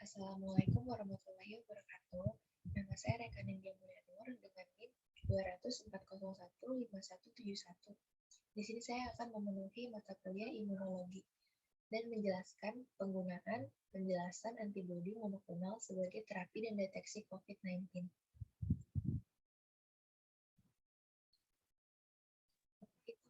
Assalamualaikum warahmatullahi wabarakatuh. Nama saya Rekanindia Mulyanur dengan NIM 204015171. Di sini saya akan memenuhi mata kuliah imunologi dan menjelaskan penggunaan penjelasan antibodi monoklonal sebagai terapi dan deteksi COVID-19.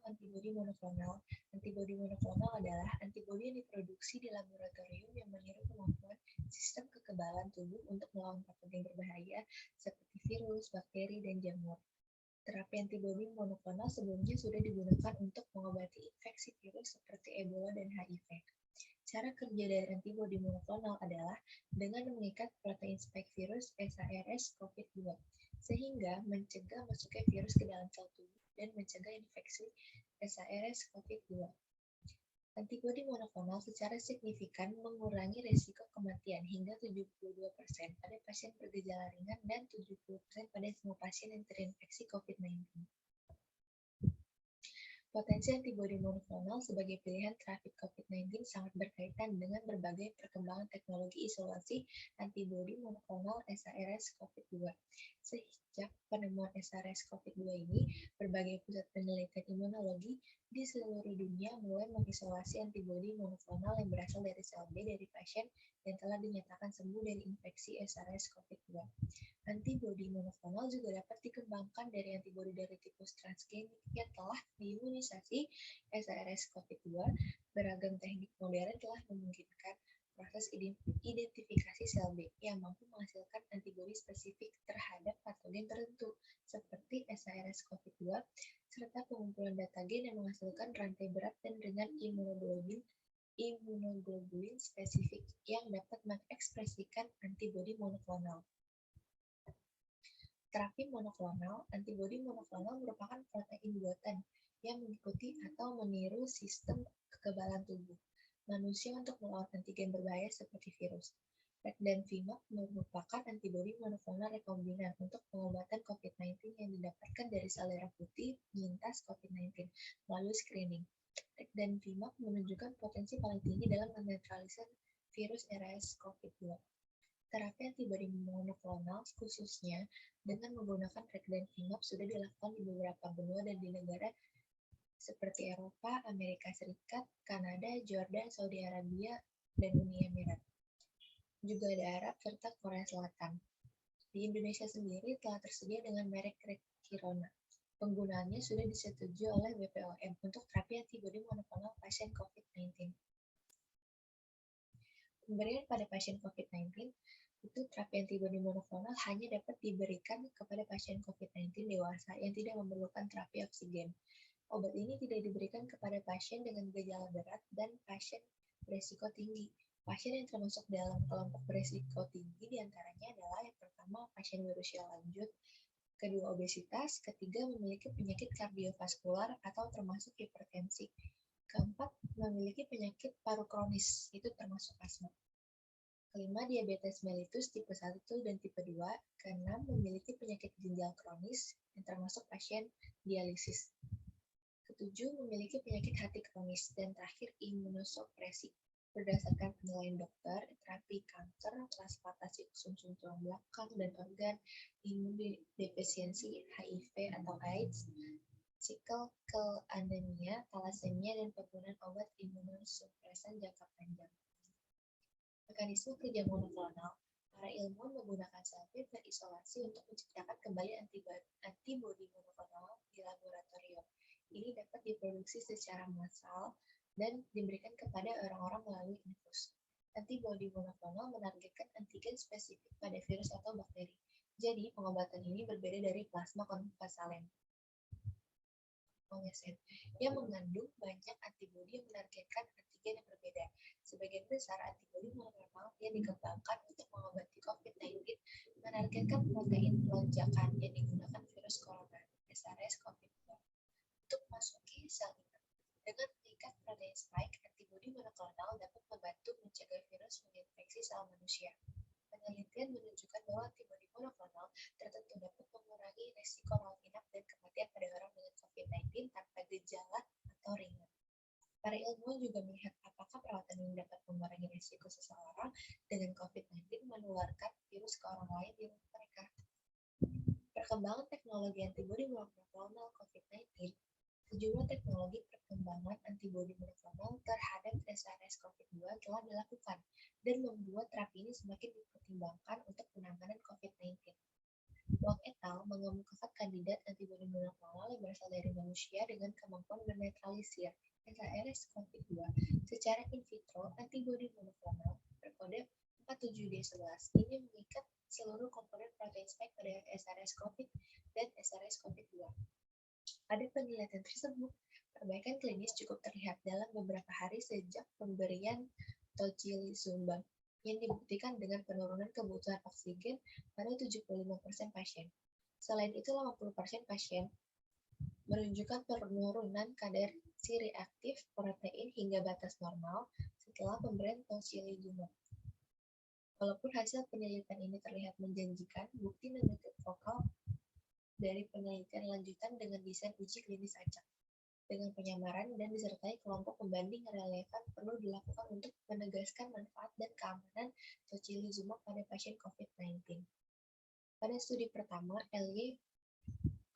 Antibodi monoklonal. Antibodi monoklonal adalah antibodi yang diproduksi di laboratorium yang meniru kemampuan sistem kekebalan tubuh untuk melawan patogen berbahaya seperti virus, bakteri, dan jamur. Terapi antibodi monoklonal sebelumnya sudah digunakan untuk mengobati infeksi virus seperti Ebola dan HIV. Cara kerja dari antibodi monoklonal adalah dengan mengikat protein spike virus SARS-CoV-2 sehingga mencegah masuknya virus ke dalam sel tubuh dan mencegah infeksi SARS-CoV-2. Antibodi monoklonal secara signifikan mengurangi risiko kematian hingga 72% pada pasien bergejala ringan dan 70% pada semua pasien yang terinfeksi COVID-19. Potensi antibodi monoklonal sebagai pilihan terapi COVID-19 sangat berkaitan dengan berbagai perkembangan teknologi isolasi antibodi monoklonal SARS-CoV-2. Sejak penemuan SARS-CoV-2 ini, berbagai pusat penelitian imunologi di seluruh dunia mulai mengisolasi antibodi monoklonal yang berasal dari sel B dari pasien yang telah dinyatakan sembuh dari infeksi SARS-CoV-2. Antibodi monoklonal juga dapat dikembangkan dari antibodi dari tipus transgenik yang telah diimunisasi SARS-CoV-2. Beragam teknik modern telah memungkinkan proses identifikasi sel B yang mampu menghasilkan antibodi spesifik terhadap patogen tertentu seperti SARS-CoV-2 serta pengumpulan data gen yang menghasilkan rantai berat dan ringan imunoglobulin spesifik yang dapat mengekspresikan antibodi monoklonal. Terapi monoklonal, antibodi monoklonal merupakan protein buatan yang mengikuti atau meniru sistem kekebalan tubuh manusia untuk melawan antigen berbahaya seperti virus. Regdanvimab merupakan antibodi monoklonal rekombinan untuk pengobatan COVID-19 yang didapatkan dari sel darah putih penyintas COVID-19 melalui screening. Regdanvimab menunjukkan potensi paling tinggi dalam menetralisir virus SARS-CoV-2. Terapi antibodi monoklonal khususnya dengan menggunakan regdanvimab sudah dilakukan di beberapa benua dan di negara seperti Eropa, Amerika Serikat, Kanada, Jordan, Saudi Arabia, dan Uni Emirat. Juga ada Arab serta Korea Selatan. Di Indonesia sendiri telah tersedia dengan merek Rekirona. Penggunaannya sudah disetujui oleh BPOM untuk terapi antibodi monoklonal pasien COVID-19. Pemberian pada pasien COVID-19 itu terapi antibodi monoklonal hanya dapat diberikan kepada pasien COVID-19 dewasa yang tidak memerlukan terapi oksigen. Obat ini tidak diberikan kepada pasien dengan gejala berat dan pasien berisiko tinggi. Pasien yang termasuk dalam kelompok berisiko tinggi diantaranya adalah yang pertama pasien berusia lanjut, kedua obesitas, ketiga memiliki penyakit kardiovaskular atau termasuk hipertensi, keempat memiliki penyakit paru kronis, itu termasuk asma. Kelima, diabetes mellitus tipe 1 dan tipe 2. Keenam, memiliki penyakit ginjal kronis yang termasuk pasien dialisis. Ketujuh, memiliki penyakit hati kronis. Dan terakhir, imunosupresi. Berdasarkan penilaian dokter, terapi kanker, transplantasi sumsum tulang belakang dan organ, imunodefisiensi HIV atau AIDS, sickle cell anemia, thalassemia, dan penggunaan obat imunosupresan jangka panjang. Mekanisme kerja monoklonal. Para ilmuwan menggunakan sel B terisolasi untuk menciptakan kembali antibodi monoklonal di laboratorium. Ini dapat diproduksi secara massal dan diberikan kepada orang-orang melalui infus. Antibodi monoklonal menargetkan antigen spesifik pada virus atau bakteri. Jadi, pengobatan ini berbeda dari plasma konvalesen yang mengandung banyak antibodi yang menargetkan antigen yang berbeda. Sebagian besar antibodi monoklonal yang dikembangkan untuk mengobati COVID-19 menargetkan protein lonjakan yang digunakan virus corona, SARS-CoV-2, untuk masuki sel inang. Dengan mengikat protein spike, antibodi monoklonal dapat membantu mencegah virus menginfeksi sel manusia. Penelitian menunjukkan bahwa antibodi monoklonal tertentu dapat mengurangi risiko rawat inap dan kematian pada orang dengan COVID-19 tanpa gejala atau ringan. Para ilmuwan juga melihat apakah perawatan ini dapat mengurangi risiko seseorang dengan COVID-19 menularkan virus ke orang lain di rumah mereka. Perkembangan teknologi antibodi monoklonal COVID-19. Sejumlah teknologi perkembangan antibodi monoklonal terhadap SARS-CoV-2 telah dilakukan dan membuat terapi ini semakin dipertimbangkan untuk penanganan COVID-19. Wang et al. Mengemukakan kandidat antibodi monoklonal yang berasal dari manusia dengan kemampuan menetralisir SARS-CoV-2 secara in vitro. Antibodi monoklonal berkode 47D11 ini mengikat seluruh komponen protein spike pada SARS-CoV dan SARS-CoV-2. Pada penelitian tersebut, perbaikan klinis cukup terlihat dalam beberapa hari sejak pemberian tocilizumab yang dibuktikan dengan penurunan kebutuhan oksigen pada 75% pasien. Selain itu, 80% pasien menunjukkan penurunan kadar C-reaktif protein hingga batas normal setelah pemberian tocilizumab. Walaupun hasil penelitian ini terlihat menjanjikan, bukti non-vokal dari penelitian lanjutan dengan desain uji klinis acak dengan penyamaran dan disertai kelompok pembanding relevan perlu dilakukan untuk menegaskan manfaat dan keamanan tocilizumab pada pasien COVID-19. Pada studi pertama, LY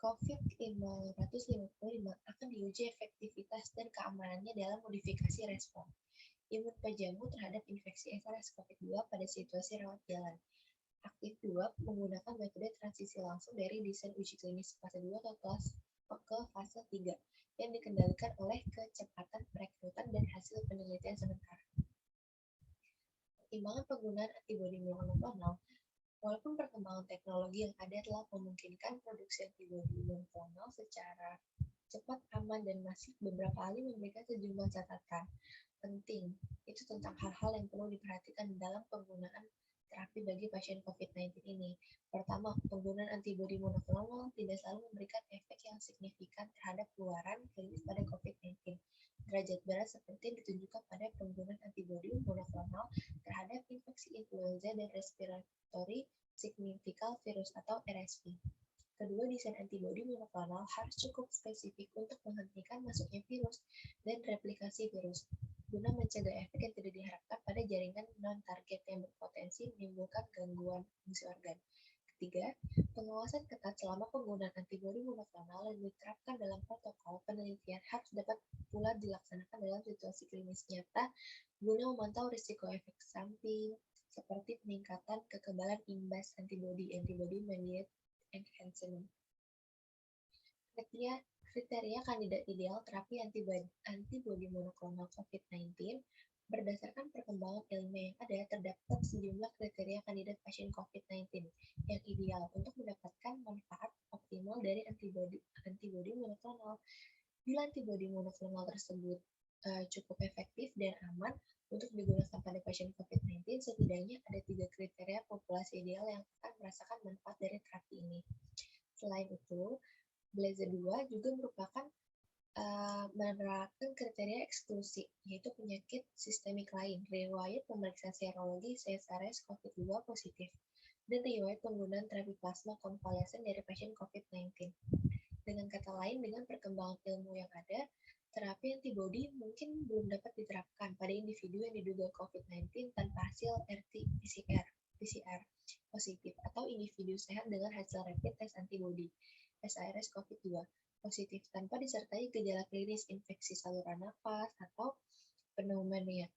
COVID-555 akan diuji efektivitas dan keamanannya dalam modifikasi respon imun pajamu terhadap infeksi SARS-CoV-2 pada situasi rawat jalan. Aktif 2 menggunakan metode transisi langsung dari desain uji klinis fase 2 ke fase 3 yang dikendalikan oleh kecepatan perekrutan dan hasil penelitian sementara. Pertimbangan penggunaan antibodi monoklonal. Walaupun perkembangan teknologi yang ada telah memungkinkan produksi antibodi monoklonal secara cepat, aman, dan masif, beberapa ahli memberikan sejumlah catatan penting itu tentang hal-hal yang perlu diperhatikan dalam penggunaan terapi bagi pasien COVID-19 ini. Pertama, penggunaan antibodi monoklonal tidak selalu memberikan efek yang signifikan terhadap keluaran klinis pada COVID-19. Derajat berat seperti ditunjukkan pada penggunaan antibodi monoklonal terhadap infeksi influenza dan respiratory syncytial virus atau RSV. Kedua, desain antibodi monoklonal harus cukup spesifik untuk menghentikan masuknya virus dan replikasi virus, guna mencegah efek yang tidak diharapkan pada jaringan non-target yang berpotensi menimbulkan gangguan fungsi organ. Ketiga, pengawasan ketat selama penggunaan antibodi monoklonal yang diterapkan dalam protokol penelitian harus dapat pula dilaksanakan dalam situasi klinis nyata guna memantau risiko efek samping seperti peningkatan kekebalan imbas antibody-mediated enhancement. Kriteria kandidat ideal terapi antibodi monoklonal COVID-19. Berdasarkan perkembangan ilmiah yang ada, terdapat sejumlah kriteria kandidat pasien COVID-19 yang ideal untuk mendapatkan manfaat optimal dari antibodi monoklonal. Bila antibodi monoklonal tersebut cukup efektif dan aman untuk digunakan pada pasien COVID-19, setidaknya ada 3 kriteria populasi ideal yang akan merasakan manfaat dari terapi ini. Selain itu, BLAZE-2 juga merupakan menerapkan kriteria eksklusi, yaitu penyakit sistemik lain, riwayat pemeriksaan serologi SARS-CoV-2 positif, dan riwayat penggunaan terapi plasma konvalesen dari pasien COVID-19. Dengan kata lain, dengan perkembangan ilmu yang ada, terapi antibodi mungkin belum dapat diterapkan pada individu yang diduga COVID-19 tanpa hasil RT-PCR positif atau individu sehat dengan hasil rapid test antibodi SARS-CoV-2 positif tanpa disertai gejala klinis infeksi saluran nafas atau pneumonia.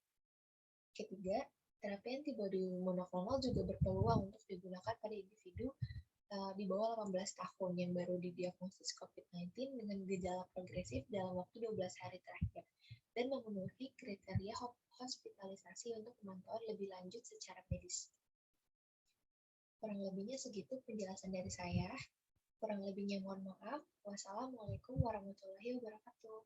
Ketiga, terapi antibodi monoklonal juga berpeluang untuk digunakan pada individu di bawah 18 tahun yang baru didiagnosis COVID-19 dengan gejala progresif dalam waktu 12 hari terakhir dan memenuhi kriteria hospitalisasi untuk pemantauan lebih lanjut secara medis. Kurang lebihnya segitu penjelasan dari saya. Kurang lebihnya mohon maaf. Wassalamualaikum warahmatullahi wabarakatuh.